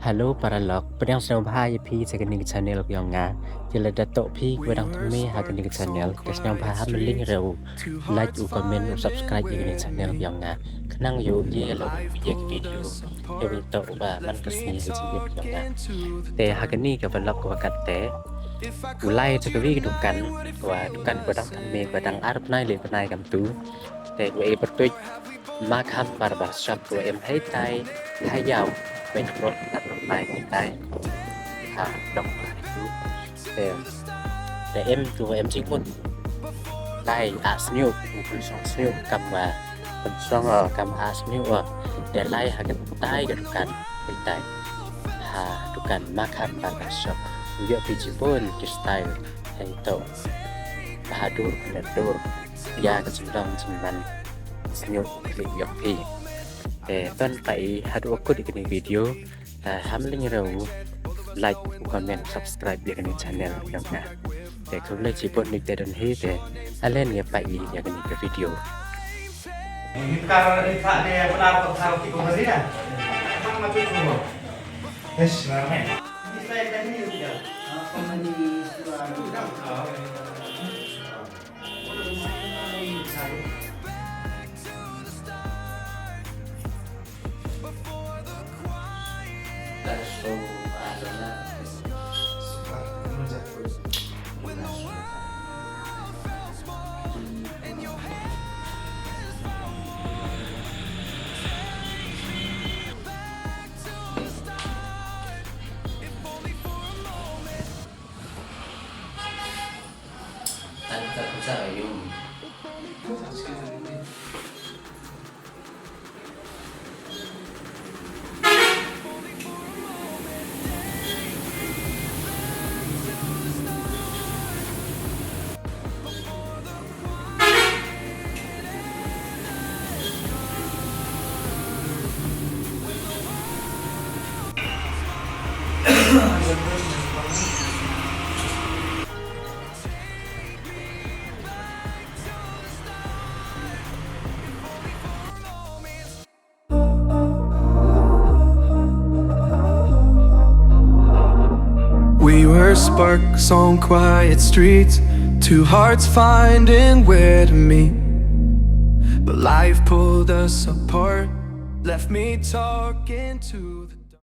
Halo para log, pedang senang bahaya pi sekening channel yang nga. Jela dato pi pedang tumi hakening channel. Kesnang bahaya meling reu. Like u comment u subscribe yang channel yang nga. Kenang yo ye lo video. Ewi to ba man kesni hujib yang nga. Te hakeni ke vlog ko katte. Ulai cekwi dukan pedang tumi pedang arp nai le penai kam tu. Te we bertuj makan barbar shop của em thấy tay thái giàu bên rốt đặt bài tay đồng lại để em của em chỉ muốn tay snew một song snew cầm và một song cầm snew để lại cái tay cái dukan bên tay dukan makan barbar shop juga pijipun ke style itu bahadur dan dur ya kecendang cemban senyum video pi tuan pai hadu aku di kini video hamling rau like comment subscribe di kini channel yang na kalau lagi ciput ni dan he alen ya pai ya kini video kalau dia benar kalau kita beri dah memang macam tu yes namanya ini saya tadi juga komedi We were sparks on quiet streets, two hearts finding where to meet. But life pulled us apart, left me talking to